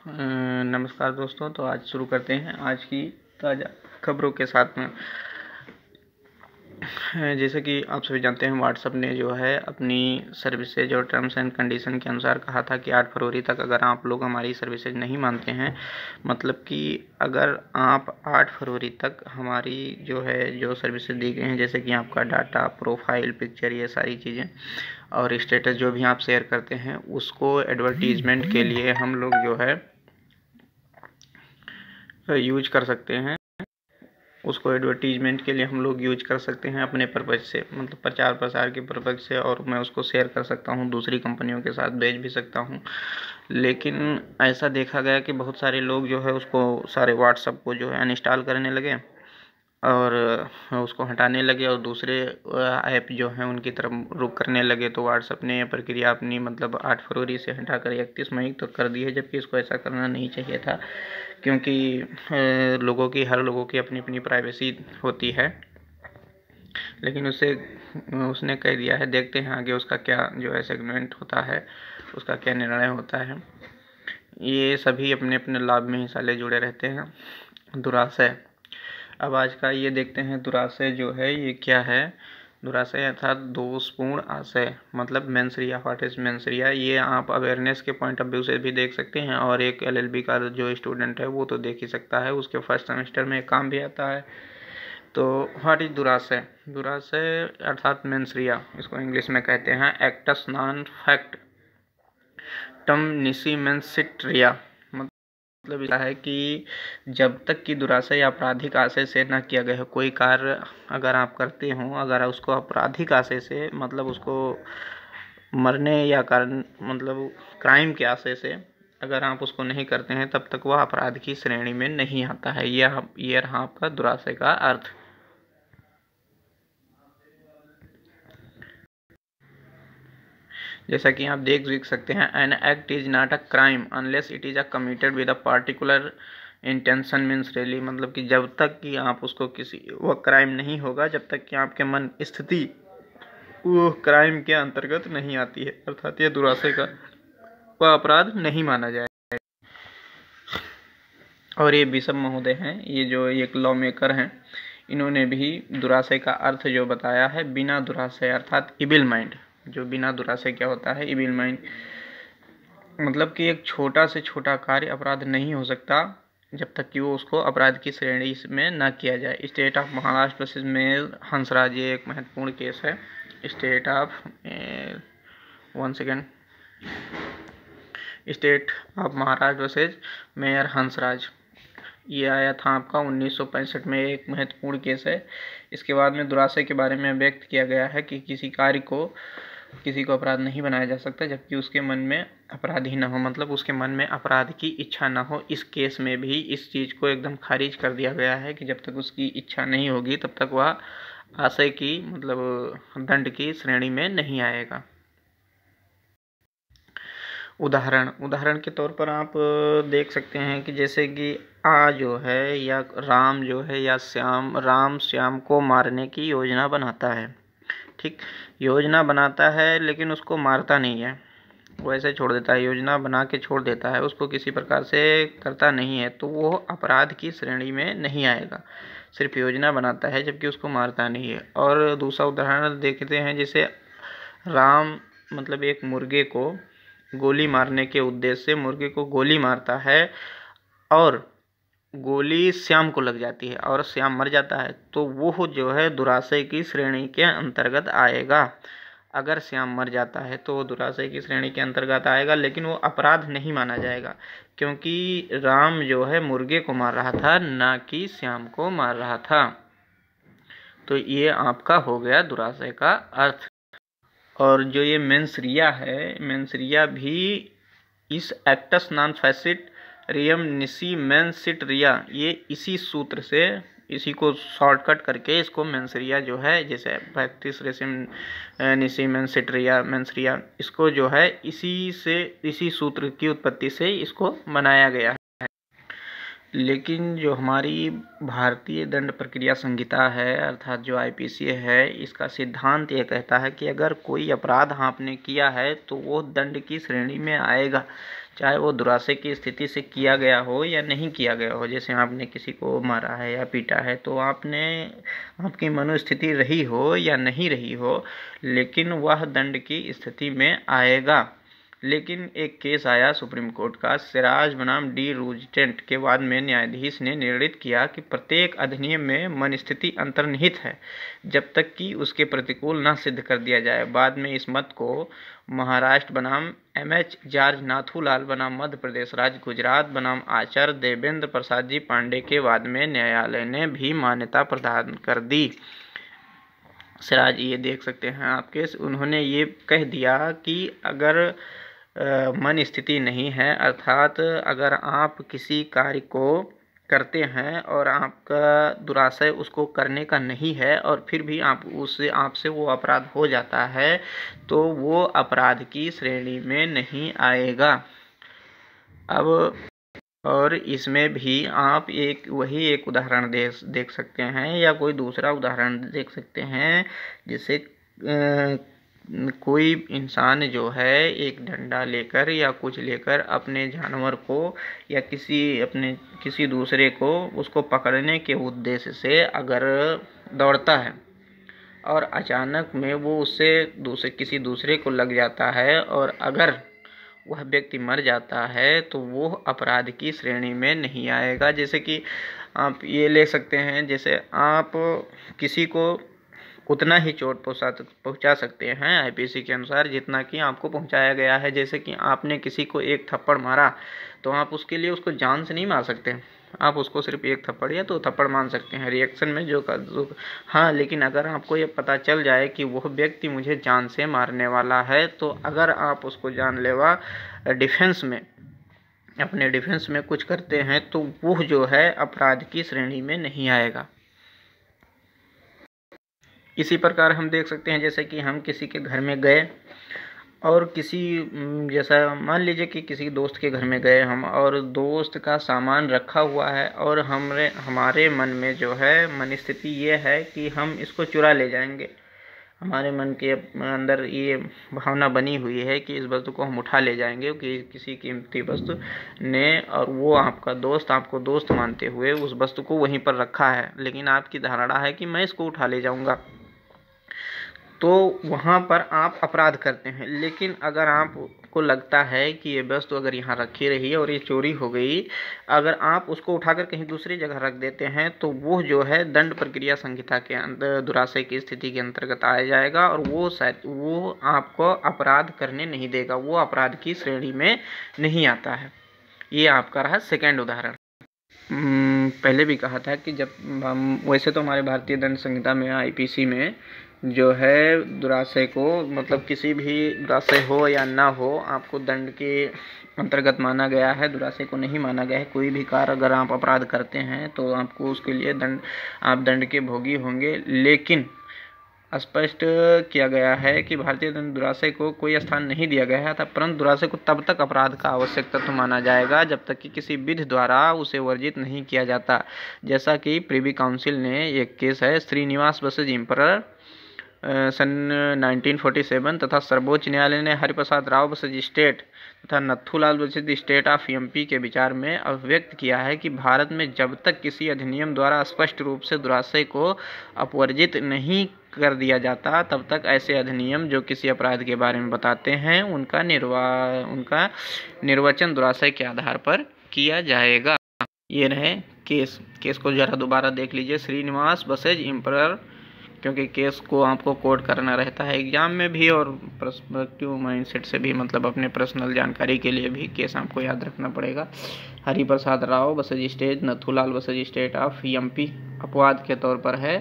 नमस्कार दोस्तों। तो आज शुरू करते हैं आज की ताज़ा खबरों के साथ में। जैसे कि आप सभी जानते हैं, व्हाट्सएप ने जो है अपनी सर्विसेज और टर्म्स एंड कंडीशन के अनुसार कहा था कि 8 फरवरी तक अगर आप लोग हमारी सर्विसेज नहीं मानते हैं, मतलब कि अगर आप 8 फरवरी तक हमारी जो सर्विसेज दी गई हैं, जैसे कि आपका डाटा, प्रोफाइल पिक्चर, ये सारी चीज़ें और स्टेटस जो भी आप शेयर करते हैं, उसको एडवर्टीजमेंट के लिए हम लोग जो है यूज कर सकते हैं। उसको एडवर्टीजमेंट के लिए हम लोग यूज कर सकते हैं अपने पर्पज़ से, मतलब प्रचार प्रसार के पर्पज़ से, और मैं उसको शेयर कर सकता हूँ, दूसरी कंपनियों के साथ भेज भी सकता हूँ। लेकिन ऐसा देखा गया कि बहुत सारे लोग जो है उसको सारे व्हाट्सएप को जो है अनइंस्टॉल करने लगे और उसको हटाने लगे और दूसरे ऐप जो हैं उनकी तरफ रुख करने लगे। तो व्हाट्सएप ने यह प्रक्रिया अपनी मतलब 8 फरवरी से हटाकर 31 मई तक कर दी है, जबकि इसको ऐसा करना नहीं चाहिए था, क्योंकि हर लोगों की अपनी अपनी प्राइवेसी होती है। लेकिन उसने कह दिया है, देखते हैं आगे उसका क्या जो है सेगमेंट होता है, उसका क्या निर्णय होता है। ये सभी अपने अपने लाभ में हिस्सा ले जुड़े रहते हैं। दुराशय, अब आज का ये देखते हैं। दुराशय जो है ये क्या है? दुराशय अर्थात दोषपूर्ण आशय, मतलब मेंसरिया। What is mens rea? ये आप अवेयरनेस के पॉइंट ऑफ व्यू से भी देख सकते हैं, और एक LLB का जो स्टूडेंट है वो तो देख ही सकता है, उसके फर्स्ट सेमेस्टर में काम भी आता है। तो व्हाट इज दुराशय? दुराशय अर्थात मेंसरिया, इसको इंग्लिश में कहते हैं एक्टस नॉन फैक्ट टम निसी मेंसिट्रिया। मतलब यह है कि जब तक कि दुराशय या आपराधिक आशय से न किया गया हो कोई कार्य, अगर आप करते हो, अगर उसको आपराधिक आशय से, मतलब उसको मरने या कारण मतलब क्राइम के आशय से अगर आप उसको नहीं करते हैं, तब तक वह अपराध की श्रेणी में नहीं आता है। यह रहा आपका दुराशय का अर्थ। जैसा कि आप देख सकते हैं, an act is not a crime unless it is a committed with a particular intention means really, मतलब कि जब तक कि आप उसको वह क्राइम नहीं होगा जब तक कि आपके मन स्थिति वो क्राइम के अंतर्गत नहीं आती है, अर्थात यह दुराशय का वह अपराध नहीं माना जाए। और ये बिशप महोदय हैं, ये जो एक लॉ मेकर हैं, इन्होंने भी दुराशय का अर्थ जो बताया है, बिना दुराशय अर्थात इविल माइंड। जो बिना दुराशय क्या होता है? इविल माइंड, मतलब कि एक छोटा से छोटा कार्य अपराध नहीं हो सकता जब तक कि वो उसको अपराध की श्रेणी में न किया जाए। State of Maharashtra versus mayor Hansraj, ये एक महत्वपूर्ण केस है। State of Maharashtra versus mayor Hansraj, ये आया था आपका 1965 में, एक महत्वपूर्ण केस है। इसके बाद में दुराशय के बारे में व्यक्त किया गया है कि किसी को अपराध नहीं बनाया जा सकता जबकि उसके मन में अपराध ही ना हो, मतलब उसके मन में अपराध की इच्छा ना हो। इस केस में भी इस चीज़ को एकदम खारिज कर दिया गया है कि जब तक उसकी इच्छा नहीं होगी तब तक वह आशय की मतलब दंड की श्रेणी में नहीं आएगा। उदाहरण के तौर पर आप देख सकते हैं कि जैसे कि जो है या राम जो है या राम श्याम को मारने की योजना बनाता है। ठीक, योजना बनाता है लेकिन उसको मारता नहीं है, वो ऐसे छोड़ देता है, योजना बना के छोड़ देता है, उसको किसी प्रकार से करता नहीं है, तो वो अपराध की श्रेणी में नहीं आएगा। सिर्फ योजना बनाता है जबकि उसको मारता नहीं है। और दूसरा उदाहरण देखते हैं, जैसे राम मतलब एक मुर्गे को गोली मारने के उद्देश्य से मुर्गे को गोली मारता है और गोली श्याम को लग जाती है और श्याम मर जाता है, तो वो जो है दुराशय की श्रेणी के अंतर्गत आएगा। अगर श्याम मर जाता है तो वो दुराशय की श्रेणी के अंतर्गत आएगा, लेकिन वो अपराध नहीं माना जाएगा, क्योंकि राम जो है मुर्गे को मार रहा था, ना कि श्याम को मार रहा था। तो ये आपका हो गया दुराशय का अर्थ। और जो ये मेंसरिया है, मेंसरिया भी इस एक्टस नॉन फैसिट रियम निसी मेंसिटरिया, ये इसी सूत्र से, इसी को शॉर्टकट करके इसको मेंसरिया जो है, जैसे प्रैक्टिस रेसिम निसी मेंसरिया, इसको जो है इसी सूत्र की उत्पत्ति से इसको बनाया गया है। लेकिन जो हमारी भारतीय दंड प्रक्रिया संहिता है अर्थात जो आईपीसी है, इसका सिद्धांत ये कहता है कि अगर कोई अपराध आपने किया है तो वो दंड की श्रेणी में आएगा, चाहे वो दुराशय की स्थिति से किया गया हो या नहीं किया गया हो। जैसे आपने किसी को मारा है या पीटा है तो आपकी मनोस्थिति रही हो या नहीं रही हो, लेकिन वह दंड की स्थिति में आएगा। लेकिन एक केस आया सुप्रीम कोर्ट का, सिराज बनाम डी रूजटेंट के बाद में न्यायाधीश ने निर्णित किया कि प्रत्येक अधिनियम में मनस्थिति अंतर्निहित है जब तक कि उसके प्रतिकूल न सिद्ध कर दिया जाए। बाद में इस मत को महाराष्ट्र बनाम एमएच जॉर्ज नाथूलाल बनाम मध्य प्रदेश राज्य, गुजरात बनाम आचार्य देवेंद्र प्रसाद जी पांडे के बाद में न्यायालय ने भी मान्यता प्रदान कर दी। सिराज ये देख सकते हैं आपके, उन्होंने ये कह दिया कि अगर मन स्थिति नहीं है, अर्थात अगर आप किसी कार्य को करते हैं और आपका दुराशय उसको करने का नहीं है और फिर भी आपसे वो अपराध हो जाता है, तो वो अपराध की श्रेणी में नहीं आएगा। अब और इसमें भी आप वही एक उदाहरण देख सकते हैं या कोई दूसरा उदाहरण देख सकते हैं, जैसे कोई इंसान जो है एक डंडा लेकर या कुछ लेकर अपने जानवर को या किसी दूसरे को उसको पकड़ने के उद्देश्य से अगर दौड़ता है और अचानक में वो उससे किसी दूसरे को लग जाता है और अगर वह व्यक्ति मर जाता है तो वो अपराध की श्रेणी में नहीं आएगा। जैसे कि आप ये ले सकते हैं, जैसे आप किसी को उतना ही चोट पहुंचा सकते हैं आईपीसी के अनुसार जितना कि आपको पहुंचाया गया है। जैसे कि आपने किसी को एक थप्पड़ मारा तो आप उसके लिए उसको जान से नहीं मार सकते, आप उसको सिर्फ एक थप्पड़ या दो थप्पड़ मार सकते हैं रिएक्शन में जो हाँ, लेकिन अगर आपको ये पता चल जाए कि वह व्यक्ति मुझे जान से मारने वाला है, तो अगर आप उसको जानलेवा अपने डिफेंस में कुछ करते हैं तो वो जो है अपराध की श्रेणी में नहीं आएगा। इसी प्रकार हम देख सकते हैं, जैसे कि हम किसी के घर में गए और जैसा मान लीजिए कि किसी दोस्त के घर में गए हम और दोस्त का सामान रखा हुआ है और हमारे मन में जो है मन स्थिति ये है कि हम इसको चुरा ले जाएंगे। हमारे मन के अंदर ये भावना बनी हुई है कि इस वस्तु को हम उठा ले जाएंगे कि किसी कीमती वस्तु ने, और वो आपको दोस्त मानते हुए उस वस्तु को वहीं पर रखा है, लेकिन आपकी धारणा है कि मैं इसको उठा ले जाऊंगा, तो वहाँ पर आप अपराध करते हैं। लेकिन अगर आपको लगता है कि ये वस्तु अगर यहाँ रखी रही और ये चोरी हो गई, अगर आप उसको उठाकर कहीं दूसरी जगह रख देते हैं तो वो जो है दंड प्रक्रिया संहिता के अंदर दुराशय की स्थिति के अंतर्गत आ जाएगा और वो आपको अपराध करने नहीं देगा, वो अपराध की श्रेणी में नहीं आता है। ये आपका रहा सेकेंड उदाहरण। पहले भी कहा था कि वैसे तो हमारे भारतीय दंड संहिता में आईपीसी में जो है दुराशय को मतलब किसी भी दुराशय हो या ना हो आपको दंड के अंतर्गत माना गया है, दुराशय को नहीं माना गया है। कोई भी कार्य अगर आप अपराध करते हैं तो आपको उसके लिए आप दंड के भोगी होंगे, लेकिन स्पष्ट किया गया है कि भारतीय दंड दुराशय को कोई स्थान नहीं दिया गया है था, परंतु दुराशय को तब तक अपराध का आवश्यक तत्व माना जाएगा जब तक कि किसी विधि द्वारा उसे वर्जित नहीं किया जाता। जैसा कि प्रिवी काउंसिल ने एक केस है श्रीनिवास वर्सेस इम्परर सन 1947 तथा सर्वोच्च न्यायालय ने हरिप्रसाद राव वर्सेस स्टेट तथा Nathulal versus state of MP के विचार में अभिव्यक्त किया है कि भारत में जब तक किसी अधिनियम द्वारा स्पष्ट रूप से दुराशय को अपवर्जित नहीं कर दिया जाता, तब तक ऐसे अधिनियम जो किसी अपराध के बारे में बताते हैं उनका निर्वचन दुराशय के आधार पर किया जाएगा। ये रहे केस को जरा दोबारा देख लीजिए, श्रीनिवास वर्सेस इम्परर, क्योंकि केस को आपको कोट करना रहता है एग्जाम में भी और पर्सपेक्टिव माइंडसेट से भी, मतलब अपने पर्सनल जानकारी के लिए भी केस आपको याद रखना पड़ेगा। Hariprasad Rao versus state, Nathulal versus state of MP अपवाद के तौर पर है।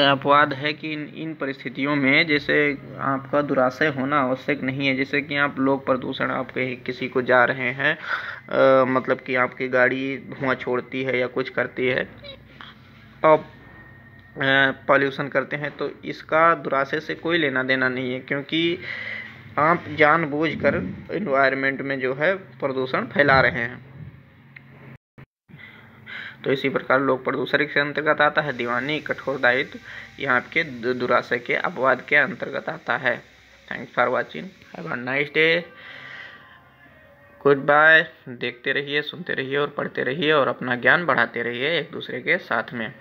अपवाद है कि इन परिस्थितियों में जैसे आपका दुराशय होना आवश्यक नहीं है, जैसे कि आप लोग प्रदूषण आप किसी को जा रहे हैं, मतलब कि आपकी गाड़ी धुआं छोड़ती है या कुछ करती है, आप पॉल्यूशन करते हैं, तो इसका दुराशय से कोई लेना देना नहीं है, क्योंकि आप जानबूझकर एनवायरनमेंट में जो है प्रदूषण फैला रहे हैं। तो इसी प्रकार लोक प्रदूषण के अंतर्गत आता है। दीवानी कठोर दायित्व यहाँ आपके दुराशय के अपवाद के अंतर्गत आता है। Thanks for watching, have a nice day, goodbye. देखते रहिए, सुनते रहिए और पढ़ते रहिए और अपना ज्ञान बढ़ाते रहिए एक दूसरे के साथ में।